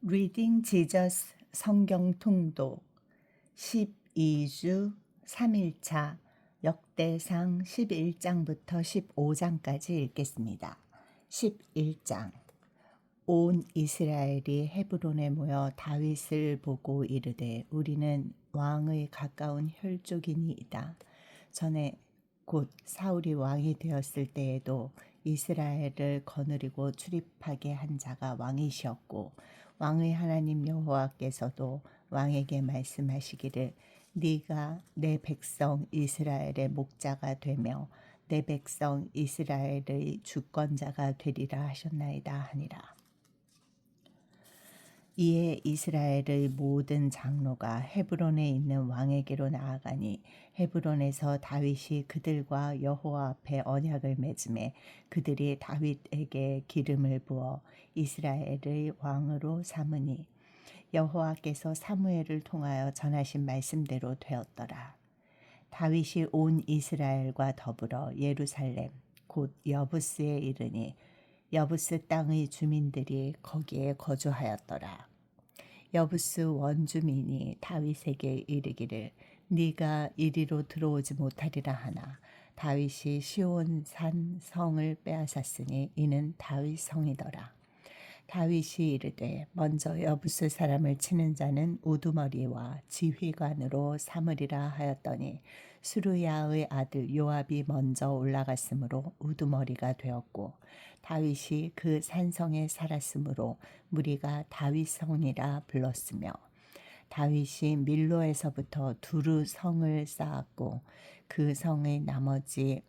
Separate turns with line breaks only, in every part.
리딩 지저스 성경 통독 12주 3일차 역대상 11장부터 15장까지 읽겠습니다. 11장 온 이스라엘이 헤브론에 모여 다윗을 보고 이르되 우리는 왕의 가까운 혈족이니이다. 전에 곧 사울이 왕이 되었을 때에도 이스라엘을 거느리고 출입하게 한 자가 왕이시었고 왕의 하나님 여호와께서도 왕에게 말씀하시기를 네가 내 백성 이스라엘의 목자가 되며 내 백성 이스라엘의 주권자가 되리라 하셨나이다 하니라. 이에 이스라엘의 모든 장로가 헤브론에 있는 왕에게로 나아가니 헤브론에서 다윗이 그들과 여호와 앞에 언약을 맺음에 그들이 다윗에게 기름을 부어 이스라엘의 왕으로 삼으니 여호와께서 사무엘을 통하여 전하신 말씀대로 되었더라. 다윗이 온 이스라엘과 더불어 예루살렘 곧 여부스에 이르니 여부스 땅의 주민들이 거기에 거주하였더라. 여부스 원주민이 다윗에게 이르기를 네가 이리로 들어오지 못하리라 하나 다윗이 시온산 성을 빼앗았으니 이는 다윗 성이더라. 다윗이 이르되 먼저 여부스 사람을 치는 자는 우두머리와 지휘관으로 삼으리라 하였더니 수르야의 아들 요압이 먼저 올라갔으므로 우두머리가 되었고 다윗이 그 산성에 살았으므로 무리가 다윗성이라 불렀으며 다윗이 밀로에서부터 두루 성을 쌓았고 그 성의 나머지는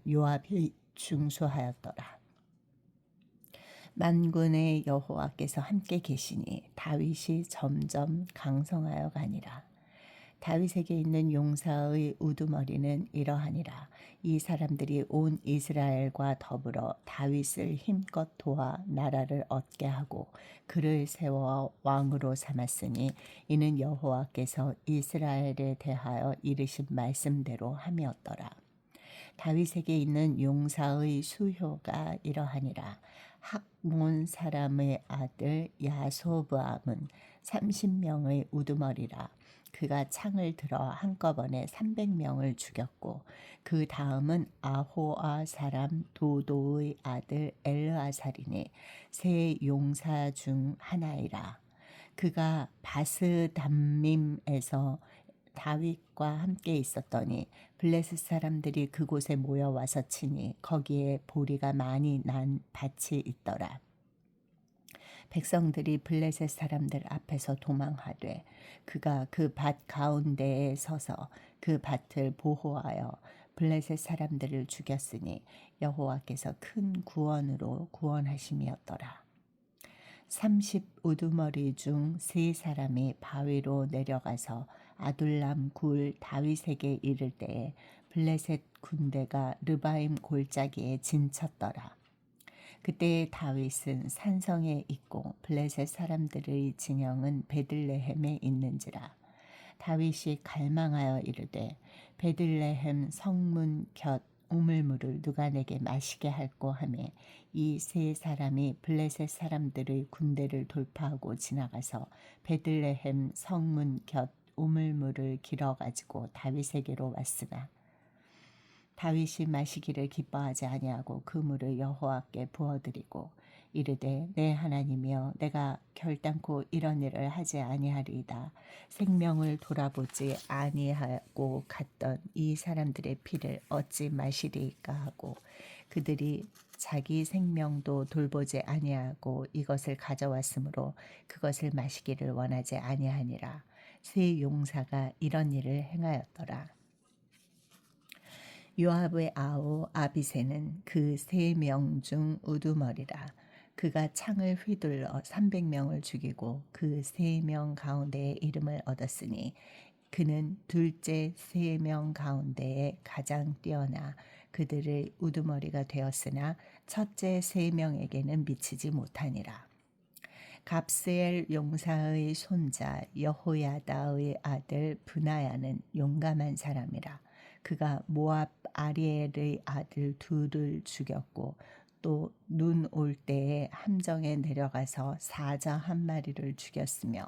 요압이 중수하였더라. 만군의 여호와께서 함께 계시니 다윗이 점점 강성하여 가니라. 다윗에게 있는 용사의 우두머리는 이러하니라. 이 사람들이 온 이스라엘과 더불어 다윗을 힘껏 도와 나라를 얻게 하고 그를 세워 왕으로 삼았으니 이는 여호와께서 이스라엘에 대하여 이르신 말씀대로 함이었더라. 다윗에게 있는 용사의 수효가 이러하니라. 학몬 사람의 아들 야소브암은 30명의 우두머리라. 그가 창을 들어 한꺼번에 300명을 죽였고 그 다음은 아호아 사람 도도의 아들 엘르아살이니 세 용사 중 하나이라. 그가 바스담밈에서 다윗과 함께 있었더니 블레셋 사람들이 그곳에 모여와서 치니 거기에 보리가 많이 난 밭이 있더라. 백성들이 블레셋 사람들 앞에서 도망하되 그가 그 밭 가운데에 서서 그 밭을 보호하여 블레셋 사람들을 죽였으니 여호와께서 큰 구원으로 구원하심이었더라. 30 우두머리 중 3사람이 바위로 내려가서 아둘람 굴 다윗에게 이를 때에 블레셋 군대가 르바임 골짜기에 진쳤더라. 그때 다윗은 산성에 있고 블레셋 사람들의 진영은 베들레헴에 있는지라. 다윗이 갈망하여 이르되 베들레헴 성문 곁 우물물을 누가 내게 마시게 할꼬 하며 이 3사람이 블레셋 사람들의 군대를 돌파하고 지나가서 베들레헴 성문 곁 우물물을 길어 가지고 다윗에게로 왔으나 다윗이 마시기를 기뻐하지 아니하고 그 물을 여호와께 부어드리고 이르되 내 하나님이여 내가 결단코 이런 일을 하지 아니하리이다. 생명을 돌아보지 아니하고 갔던 이 사람들의 피를 어찌 마시리이까 하고 그들이 자기 생명도 돌보지 아니하고 이것을 가져왔으므로 그것을 마시기를 원하지 아니하니라. 세 용사가 이런 일을 행하였더라. 요압의 아우 아비새는 그 3명 중 우두머리라. 그가 창을 휘둘러 300명을 죽이고 그 3명 가운데에 이름을 얻었으니 그는 둘째 3명 가운데에 가장 뛰어나 그들의 우두머리가 되었으나 첫째 3명에게는 미치지 못하니라. 갑스엘 용사의 손자 여호야다의 아들 브나야는 용감한 사람이라. 그가 모압 아리엘의 아들 둘을 죽였고 또 눈 올 때에 함정에 내려가서 사자 한 마리를 죽였으며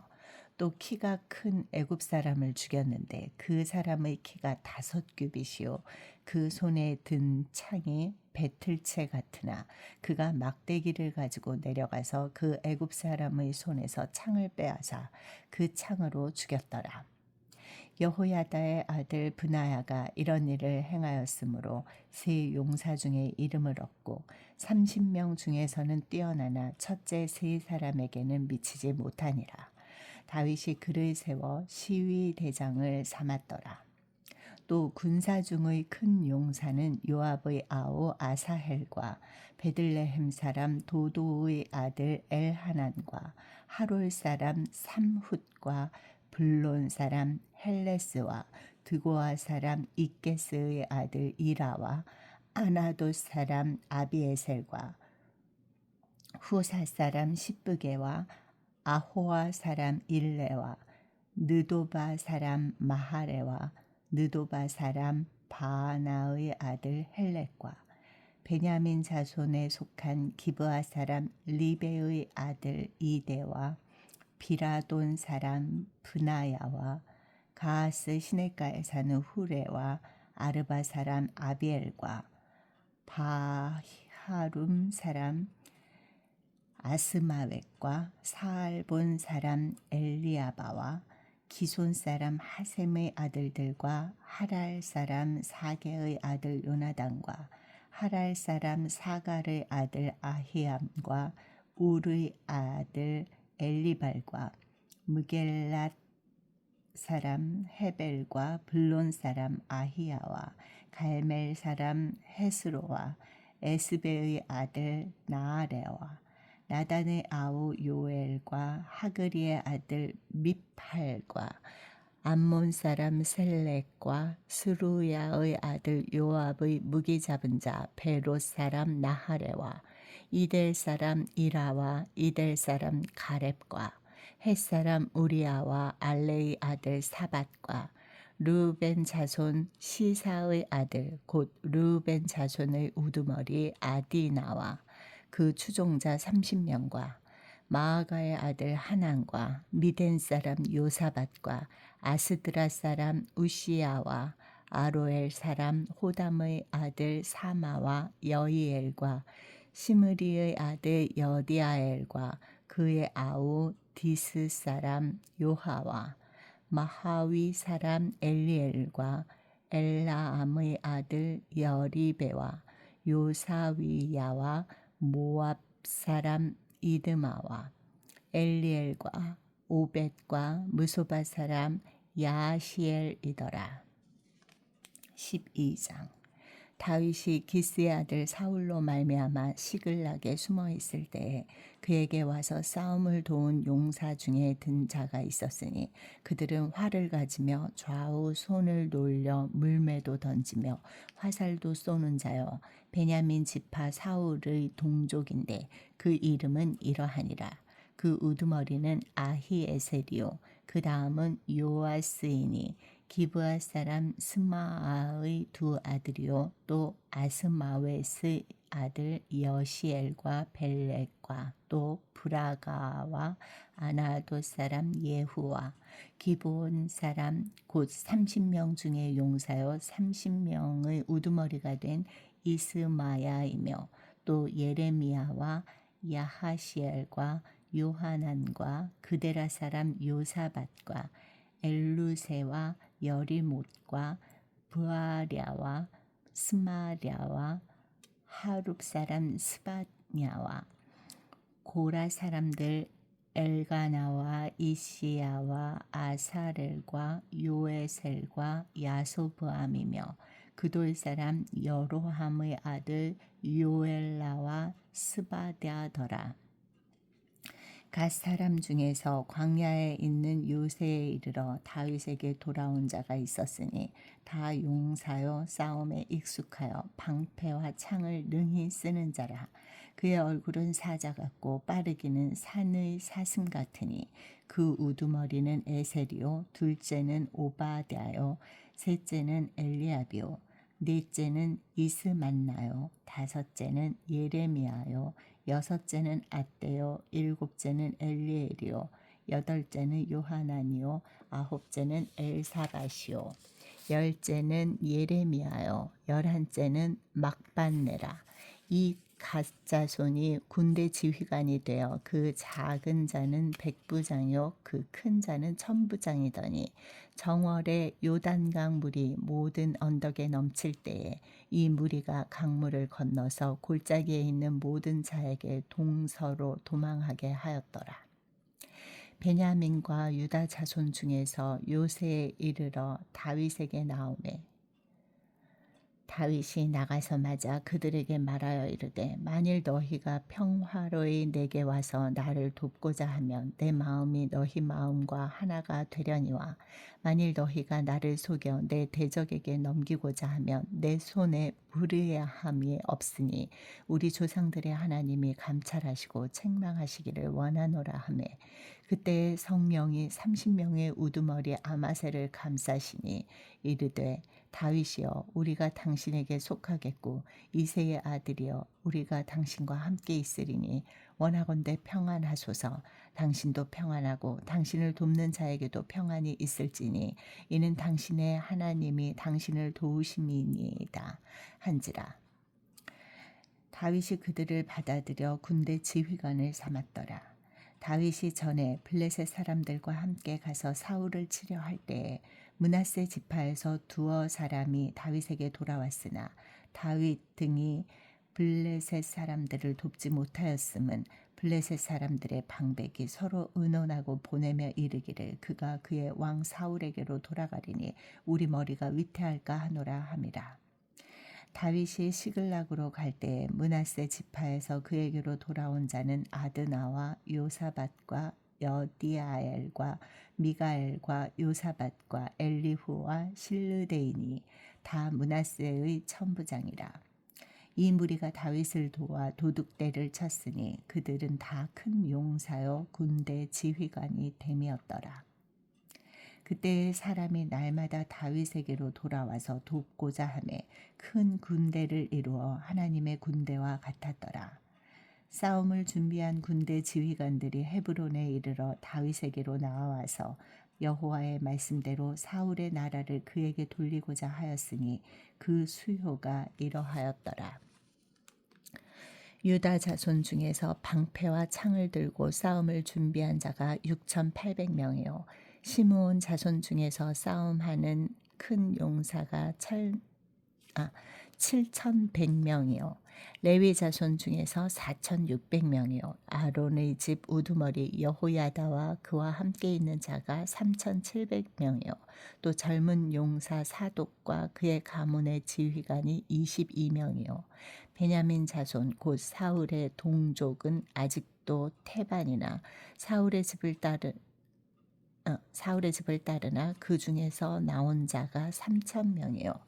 또 키가 큰 애굽 사람을 죽였는데 그 사람의 키가 5규빗이요 그 손에 든 창이 배틀채 같으나 그가 막대기를 가지고 내려가서 그 애굽 사람의 손에서 창을 빼앗아 그 창으로 죽였더라. 여호야다의 아들 브나야가 이런 일을 행하였으므로 세 용사 중에 이름을 얻고 30명 중에서는 뛰어나나 첫째 세 사람에게는 미치지 못하니라. 다윗이 그를 세워 시위 대장을 삼았더라. 또 군사 중의 큰 용사는 요압의 아우 아사헬과 베들레헴 사람 도도의 아들 엘하난과 하롤 사람 삼훗과 블론 사람 헬레스와 드고아 사람 이게스의 아들 이라와 아나도 사람 아비에셀과 후사 사람 시브게와 아호와 사람 일레와 느도바 사람 마하레와 느도바 사람 바하나의 아들 헬렉과 베냐민 자손에 속한 기브아 사람 리베의 아들 이데와 비라돈 사람 브나야와 가하스 시내가에 사는 후레와 아르바 사람 아비엘과 바하룸 사람 아스마웻과 사알본 사람 엘리아바와 기손 사람 하셈의 아들들과 하랄 사람 사게의 아들 요나단과 하랄 사람 사갈의 아들 아히암과 울의 아들 엘리발과 무겔랏 사람 헤벨과 블론 사람 아히야와 갈멜 사람 헤스로와 에스베의 아들 나아레와 나단의 아우 요엘과 하그리의 아들 미팔과 암몬 사람 셀렉과 스루야의 아들 요압의 무기 잡은 자 베롯 사람 나하레와 이델 사람 이라와 이델 사람 가렙과 헷 사람 우리아와 알레의 아들 사밧과 르우벤 자손 시사의 아들 곧 르우벤 자손의 우두머리 아디나와 그 추종자 30명과 마아가의 아들 하난과 미덴 사람 요사밧과 아스드라 사람 우시야와 아로엘 사람 호담의 아들 사마와 여이엘과 시므리의 아들 여디아엘과 그의 아우 디스 사람 요하와 마하위 사람 엘리엘과 엘라암의 아들 여리베와 요사위야와 모압 사람 이드마와 엘리엘과 오벳과 무소바 사람 야시엘이더라. 12장. 다윗이 기스의 아들 사울로 말미암아 시글락에 숨어 있을 때에 그에게 와서 싸움을 도운 용사 중에 든 자가 있었으니 그들은 활을 가지며 좌우 손을 놀려 물매도 던지며 화살도 쏘는 자여 베냐민 지파 사울의 동족인데 그 이름은 이러하니라. 그 우두머리는 아히에셀이요 그 다음은 요아스이니 기브아 사람 스마아의 두 아들이요 또 아스마웨스의 아들 여시엘과 벨렉과 또 브라가와 아나도 사람 예후와 기브온 사람 곧 30명 중에 용사요 30명의 우두머리가 된 이스마야이며 또 예레미야와 야하시엘과 요하난과 그데라 사람 요사밧과 엘루세와 여리못과 부아랴와 스마랴와 하룹 사람 스바냐와 고라 사람들 엘가나와 이시야와 아사렐과 요에셀과 야소브암이며 그돌 사람 여로함의 아들 요엘라와 스바랴더라. 갓 사람 중에서 광야에 있는 요새에 이르러 다윗에게 돌아온 자가 있었으니 다 용사요 싸움에 익숙하여 방패와 창을 능히 쓰는 자라. 그의 얼굴은 사자 같고 빠르기는 산의 사슴 같으니 그 우두머리는 에셀이요 둘째는 오바댜요 셋째는 엘리압이요 넷째는 이스만나요. 다섯째는 예레미야요. 여섯째는 앗대요. 일곱째는 엘리엘이요. 여덟째는 요하나니요. 아홉째는 엘사밧이요. 열째는 예레미야요. 열한째는 막반네라. 이 갓자손이 군대 지휘관이 되어 그 작은 자는 백부장이요 그 큰 자는 천부장이더니 정월에 요단강 물이 모든 언덕에 넘칠 때에 이 무리가 강물을 건너서 골짜기에 있는 모든 자에게 동서로 도망하게 하였더라. 베냐민과 유다 자손 중에서 요새에 이르러 다윗에게 나오매 다윗이 나가서 맞아 그들에게 말하여 이르되 만일 너희가 평화로이 내게 와서 나를 돕고자 하면 내 마음이 너희 마음과 하나가 되려니와 만일 너희가 나를 속여 내 대적에게 넘기고자 하면 내 손에 불의함이 없으니 우리 조상들의 하나님이 감찰하시고 책망하시기를 원하노라 하매 그때 성령이 30명의 우두머리 아마새를 감싸시니 이르되 다윗이여 우리가 당신에게 속하겠고 이새의 아들이여 우리가 당신과 함께 있으리니 원하건대 평안하소서. 당신도 평안하고 당신을 돕는 자에게도 평안이 있을지니 이는 당신의 하나님이 당신을 도우심이니이다 한지라. 다윗이 그들을 받아들여 군대 지휘관을 삼았더라. 다윗이 전에 블레셋 사람들과 함께 가서 사울을 치려 할 때에 므낫세 지파에서 두어 사람이 다윗에게 돌아왔으나 다윗 등이 블레셋 사람들을 돕지 못하였음은 블레셋 사람들의 방백이 서로 의논하고 보내며 이르기를 그가 그의 왕 사울에게로 돌아가리니 우리 머리가 위태할까 하노라 함이라. 다윗이 시글락으로 갈 때에 므낫세 지파에서 그에게로 돌아온 자는 아드나와 요사밧과 여디아엘과 미가엘과 요사밧과 엘리후와 실르데이니 다 므낫세의 천부장이라. 이 무리가 다윗을 도와 도둑대를 쳤으니 그들은 다 큰 용사요 군대 지휘관이 됨이었더라. 그때 사람이 날마다 다윗에게로 돌아와서 돕고자 하매 큰 군대를 이루어 하나님의 군대와 같았더라. 싸움을 준비한 군대 지휘관들이 헤브론에 이르러 다윗에게로 나와서 여호와의 말씀대로 사울의 나라를 그에게 돌리고자 하였으니 그 수효가 이러하였더라. 유다 자손 중에서 방패와 창을 들고 싸움을 준비한 자가 6,800명이요. 시므온 자손 중에서 싸움하는 큰 용사가 7,100명이요. 레위 자손 중에서 4,600명이요. 아론의 집 우두머리 여호야다와 그와 함께 있는 자가 3,700명이요. 또 젊은 용사 사독과 그의 가문의 지휘관이 22명이요. 베냐민 자손 곧 사울의 동족은 아직도 태반이나 사울의 집을 따르나 그 중에서 나온 자가 3,000명이요.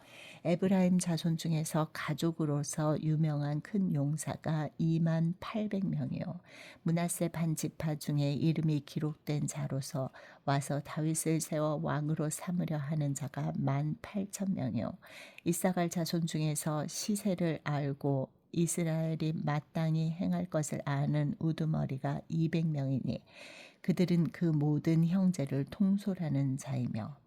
에브라임 자손 중에서 가족으로서 유명한 큰 용사가 28,000명이요. 므낫세 반지파 중에 이름이 기록된 자로서 와서 다윗을 세워 왕으로 삼으려 하는 자가 18,000명이요. 이사갈 자손 중에서 시세를 알고 이스라엘이 마땅히 행할 것을 아는 우두머리가 200명이니 그들은 그 모든 형제를 통솔하는 자이며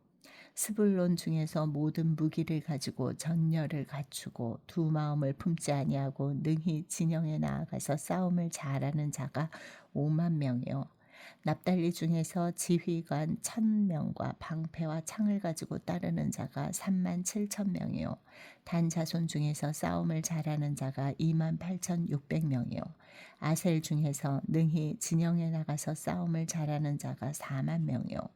스불론 중에서 모든 무기를 가지고 전열을 갖추고 두 마음을 품지 아니하고 능히 진영에 나아가서 싸움을 잘하는 자가 50,000명이요. 납달리 중에서 지휘관 1,000명과 방패와 창을 가지고 따르는 자가 37,000명이요. 단 자손 중에서 싸움을 잘하는 자가 28,600명이요. 아셀 중에서 능히 진영에 나가서 싸움을 잘하는 자가 40,000명이요.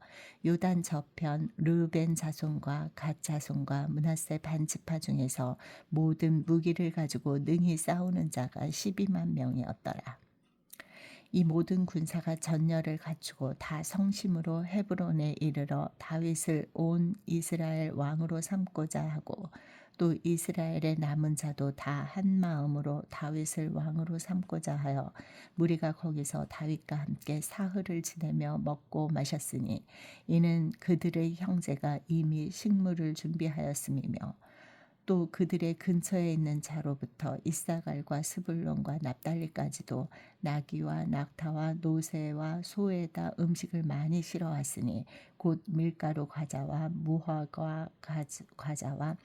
요단 저편 르벤 자손과 갓 자손과 므낫세 반지파 중에서 모든 무기를 가지고 능히 싸우는 자가 120,000명이었더라. 이 모든 군사가 전열을 갖추고 다 성심으로 헤브론에 이르러 다윗을 온 이스라엘 왕으로 삼고자 하고 또 이스라엘의 남은 자도 다 한 마음으로 다윗을 왕으로 삼고자 하여 무리가 거기서 다윗과 함께 사흘을 지내며 먹고 마셨으니 이는 그들의 형제가 이미 식물을 준비하였음이며 또 그들의 근처에 있는 자로부터 이사갈과 스불론과 납달리까지도 나귀와 낙타와 노새와 소에다 음식을 많이 실어왔으니 곧 밀가루 과자와 무화과 과자와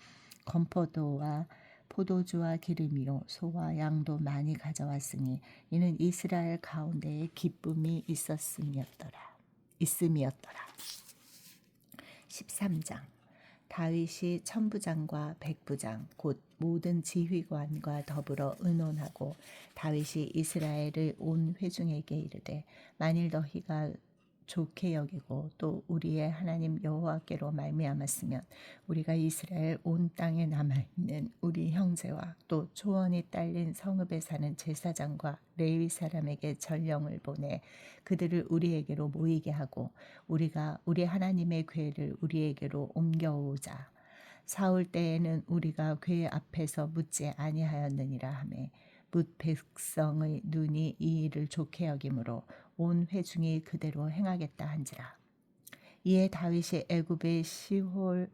건포도와 포도주와 기름이요 소와 양도 많이 가져왔으니 이는 이스라엘 가운데에 기쁨이 있음이었더라. 13장. 다윗이 천부장과 백부장 곧 모든 지휘관과 더불어 의논하고 다윗이 이스라엘의 온 회중에게 이르되 만일 너희가 좋게 여기고 또 우리의 하나님 여호와께로 말미암았으면 우리가 이스라엘 온 땅에 남아있는 우리 형제와 또 초원이 딸린 성읍에 사는 제사장과 레위 사람에게 전령을 보내 그들을 우리에게로 모이게 하고 우리가 우리 하나님의 궤를 우리에게로 옮겨오자. 사울 때에는 우리가 궤 앞에서 묻지 아니하였느니라 하매 뭇 백성의 눈이 이 일을 좋게 여김으로 온 회중이 그대로 행하겠다 한지라. 이에 다윗이 애굽의 시홀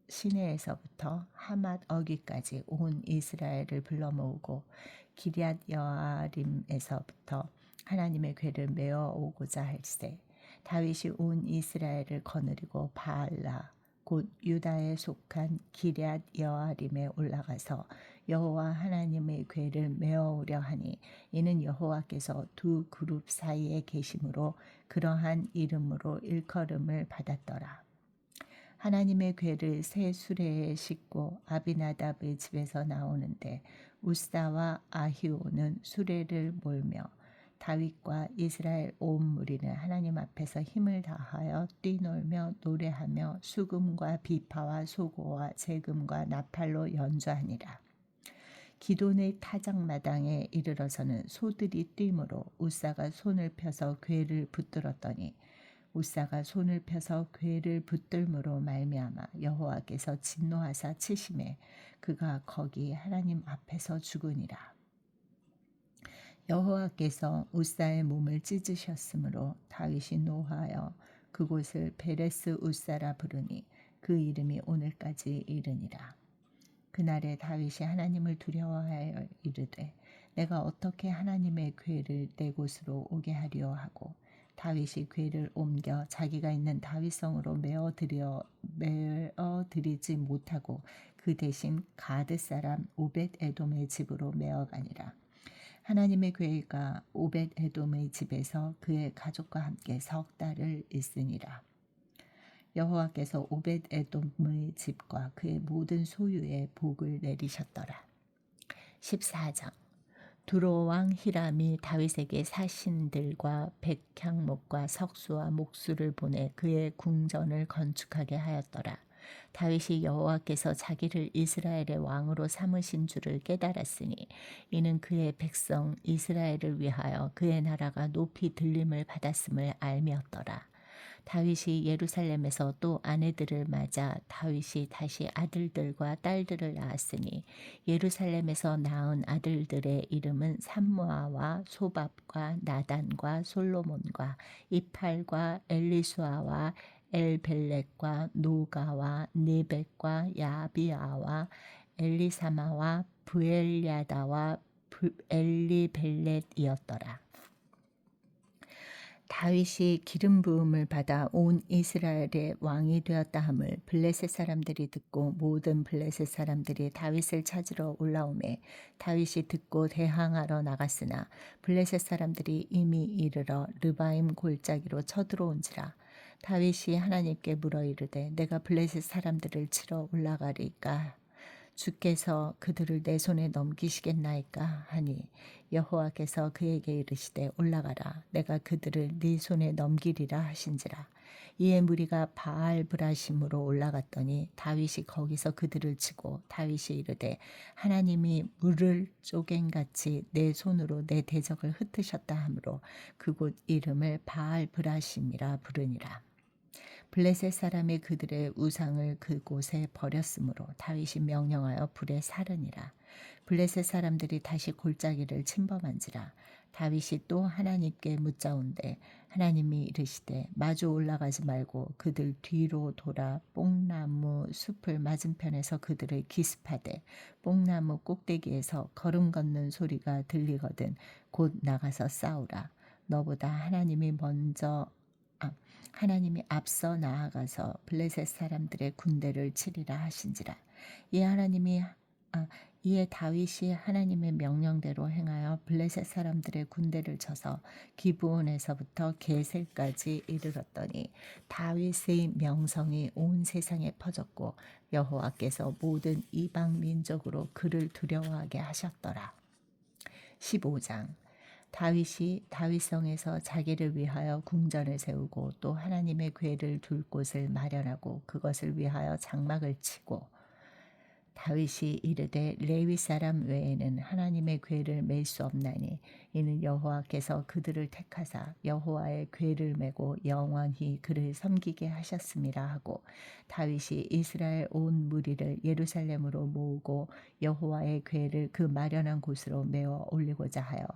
시내에서부터 하맛 어기까지 온 이스라엘을 불러 모으고 기럇 여아림에서부터 하나님의 궤를 메어 오고자 할세. 다윗이 온 이스라엘을 거느리고 바알라 곧 유다에 속한 기럇 여아림에 올라가서 여호와 하나님의 궤를 메어오려 하니 이는 여호와께서 두 그룹 사이에 계심으로 그러한 이름으로 일컬음을 받았더라. 하나님의 궤를 새 수레에 싣고 아비나답의 집에서 나오는데 우사와 아히오는 수레를 몰며 다윗과 이스라엘 온 무리는 하나님 앞에서 힘을 다하여 뛰놀며 노래하며 수금과 비파와 소고와 재금과 나팔로 연주하니라. 기돈의 타작마당에 이르러서는 소들이 뛰므로 우사가 손을 펴서 궤를 붙들었더니 우사가 손을 펴서 궤를 붙들므로 말미암아 여호와께서 진노하사 치심에 그가 거기 하나님 앞에서 죽으니라. 여호와께서 우사의 몸을 찢으셨으므로 다윗이 노하여 그곳을 베레스 우사라 부르니 그 이름이 오늘까지 이르니라. 그날에 다윗이 하나님을 두려워하여 이르되 내가 어떻게 하나님의 궤를 내 곳으로 오게 하리오 하고 다윗이 궤를 옮겨 자기가 있는 다윗성으로 메어드리지 못하고 그 대신 가드 사람 오벳 에돔의 집으로 메어가니라. 하나님의 궤가 오벳 에돔의 집에서 그의 가족과 함께 석 달을 있으니라. 여호와께서 오벳 에돔의 집과 그의 모든 소유에 복을 내리셨더라. 14장. 두로 왕 히람이 다윗에게 사신들과 백향목과 석수와 목수를 보내 그의 궁전을 건축하게 하였더라. 다윗이 여호와께서 자기를 이스라엘의 왕으로 삼으신 줄을 깨달았으니 이는 그의 백성 이스라엘을 위하여 그의 나라가 높이 들림을 받았음을 알미었더라. 다윗이 예루살렘에서 또 아내들을 맞아 다윗이 다시 아들들과 딸들을 낳았으니 예루살렘에서 낳은 아들들의 이름은 삼무아와 소밥과 나단과 솔로몬과 이팔과 엘리수아와 엘벨렉과 노가와 네벡과 야비아와 엘리사마와 브엘야다와 엘리벨렛이었더라. 다윗이 기름 부음을 받아 온 이스라엘의 왕이 되었다 함을 블레셋 사람들이 듣고 모든 블레셋 사람들이 다윗을 찾으러 올라오매 다윗이 듣고 대항하러 나갔으나 블레셋 사람들이 이미 이르러 르바임 골짜기로 쳐들어온지라. 다윗이 하나님께 물어 이르되 내가 블레셋 사람들을 치러 올라가리까 주께서 그들을 내 손에 넘기시겠나이까 하니 여호와께서 그에게 이르시되 올라가라 내가 그들을 네 손에 넘기리라 하신지라. 이에 무리가 바알 브라심으로 올라갔더니 다윗이 거기서 그들을 치고 다윗이 이르되 하나님이 물을 쪼갱같이 내 손으로 내 대적을 흩으셨다 하므로 그곳 이름을 바알 브라심이라 부르니라. 블레셋 사람이 그들의 우상을 그곳에 버렸으므로 다윗이 명령하여 불에 사르니라. 블레셋 사람들이 다시 골짜기를 침범한지라. 다윗이 또 하나님께 묻자온대 하나님이 이르시되 마주 올라가지 말고 그들 뒤로 돌아 뽕나무 숲을 맞은편에서 그들을 기습하되 뽕나무 꼭대기에서 걸음 걷는 소리가 들리거든 곧 나가서 싸우라. 너보다 하나님이 앞서 나아가서 블레셋 사람들의 군대를 치리라 하신지라. 이에 하나님이 이에 다윗이 하나님의 명령대로 행하여 블레셋 사람들의 군대를 쳐서 기브온에서부터 게셀까지 이르렀더니 다윗의 명성이 온 세상에 퍼졌고 여호와께서 모든 이방 민족으로 그를 두려워하게 하셨더라. 15장. 다윗이 다윗성에서 자기를 위하여 궁전을 세우고 또 하나님의 궤를 둘 곳을 마련하고 그것을 위하여 장막을 치고 다윗이 이르되 레위 사람 외에는 하나님의 궤를 맬 수 없나니 이는 여호와께서 그들을 택하사 여호와의 궤를 메고 영원히 그를 섬기게 하셨음이라 하고 다윗이 이스라엘 온 무리를 예루살렘으로 모으고 여호와의 궤를 그 마련한 곳으로 메어 올리고자 하여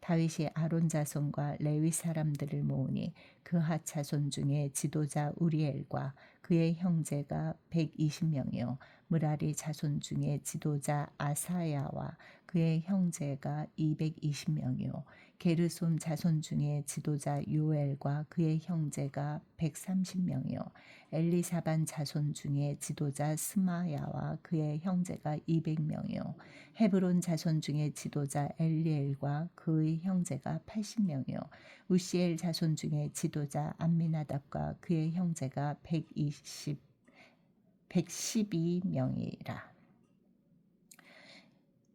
다윗이 아론 자손과 레위 사람들을 모으니 그핫 자손 중에 지도자 우리엘과 그의 형제가 120명이요 므라리 자손 중에 지도자 아사야와 그의 형제가 220명이요 게르손 자손 중에 지도자 요엘과 그의 형제가 130명이요 엘리사반 자손 중에 지도자 스마야와 그의 형제가 200명이요 헤브론 자손 중에 지도자 엘리엘과 그의 형제가 80명이요 우시엘 자손 중에 지도자 암미나답과 그의 형제가 112명이라.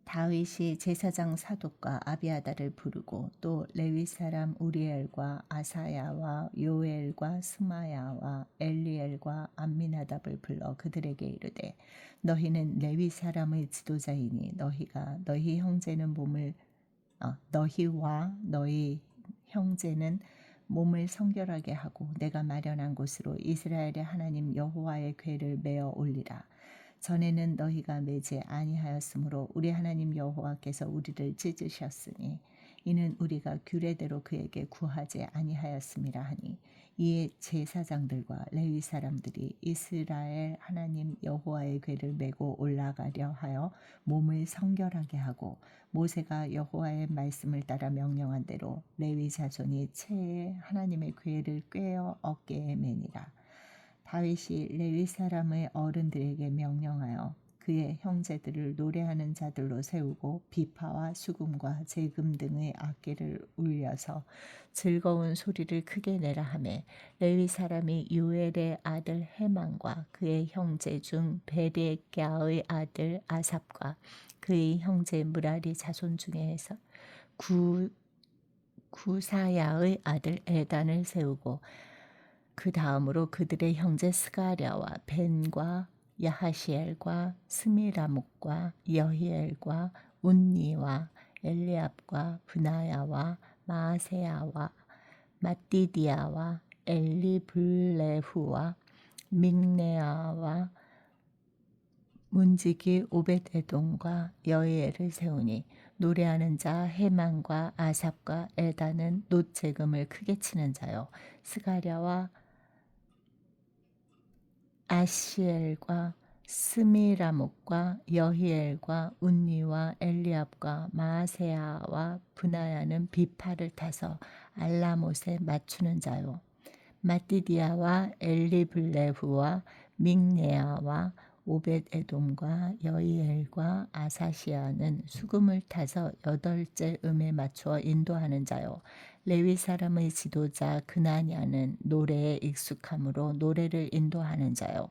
다윗이 제사장 사독과 아비아다를 부르고 또 레위 사람 우리엘과 아사야와 요엘과 스마야와 엘리엘과 암미나답을 불러 그들에게 이르되 너희는 레위 사람의 지도자이니 너희와 너희 형제는 몸을 성결하게 하고 내가 마련한 곳으로 이스라엘의 하나님 여호와의 궤를 메어 올리라. 전에는 너희가 매지 아니하였으므로 우리 하나님 여호와께서 우리를 찢으셨으니 이는 우리가 규례대로 그에게 구하지 아니하였음이라 하니 이에 제사장들과 레위 사람들이 이스라엘 하나님 여호와의 궤를 메고 올라가려 하여 몸을 성결하게 하고 모세가 여호와의 말씀을 따라 명령한 대로 레위 자손이 채에 하나님의 궤를 꿰어 어깨에 매니라. 다윗이 레위 사람의 어른들에게 명령하여 그의 형제들을 노래하는 자들로 세우고 비파와 수금과 제금 등의 악기를 울려서 즐거운 소리를 크게 내라 하매 레위 사람이 요엘의 아들 헤만과 그의 형제 중 베레꺄의 아들 아삽과 그의 형제 므라리 자손 중에서 구사야의 아들 에단을 세우고 그 다음으로 그들의 형제 스가랴와 벤과 야하시엘과 스미라목과 여히엘과 운니와 엘리압과 브나야와 마세야와 마띠디아와 엘리블레후와 믹네아와 문지기 오벳에돔과 여히엘을 세우니 노래하는 자 헤만과 아삽과 에다는 놋재금을 크게 치는 자요 스가랴와 아시엘과 스미라목과 여히엘과 운니와 엘리압과 마세야와 브나야는 비파를 타서 알라못에 맞추는 자요 마띠디아와 엘리블레후와 믹네아와 오벳에돔과 여히엘과 아사시아는 수금을 타서 8째 음에 맞추어 인도하는 자요 레위 사람의 지도자 그나냐는 노래에 익숙함으로 노래를 인도하는 자요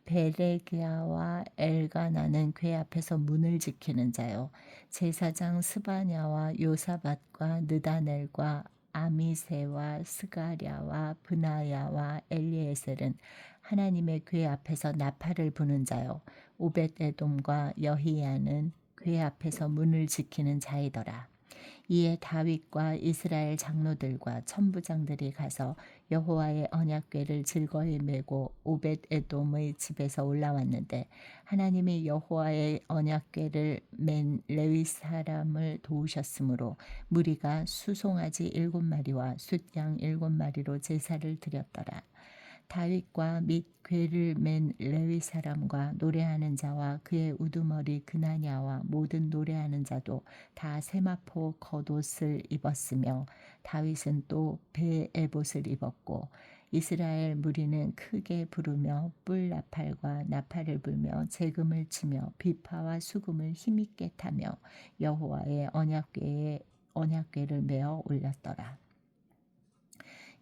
베레기야와 엘가나는 궤 앞에서 문을 지키는 자요 제사장 스바냐와 요사밧과 느다넬과 아미세와 스가랴와 브나야와 엘리에셀은 하나님의 궤 앞에서 나팔을 부는 자요 오벳에돔과 여히야는 궤 앞에서 문을 지키는 자이더라. 이에 다윗과 이스라엘 장로들과 천부장들이 가서 여호와의 언약궤를 즐거이 메고 오벳에돔의 집에서 올라왔는데 하나님이 여호와의 언약궤를 맨 레위 사람을 도우셨으므로 무리가 수송아지 7마리와 숫양 7마리로 제사를 드렸더라. 다윗과 및 궤를 맨 레위 사람과 노래하는 자와 그의 우두머리 그나냐와 모든 노래하는 자도 다 세마포 겉옷을 입었으며 다윗은 또 배 에봇을 입었고 이스라엘 무리는 크게 부르며 뿔 나팔과 나팔을 불며 재금을 치며 비파와 수금을 힘있게 타며 여호와의 언약궤를 메어 올렸더라.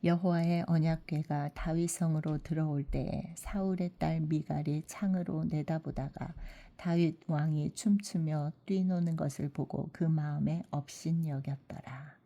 여호와의 언약궤가 다윗성으로 들어올 때에 사울의 딸 미갈이 창으로 내다보다가 다윗 왕이 춤추며 뛰노는 것을 보고 그 마음에 업신여겼더라.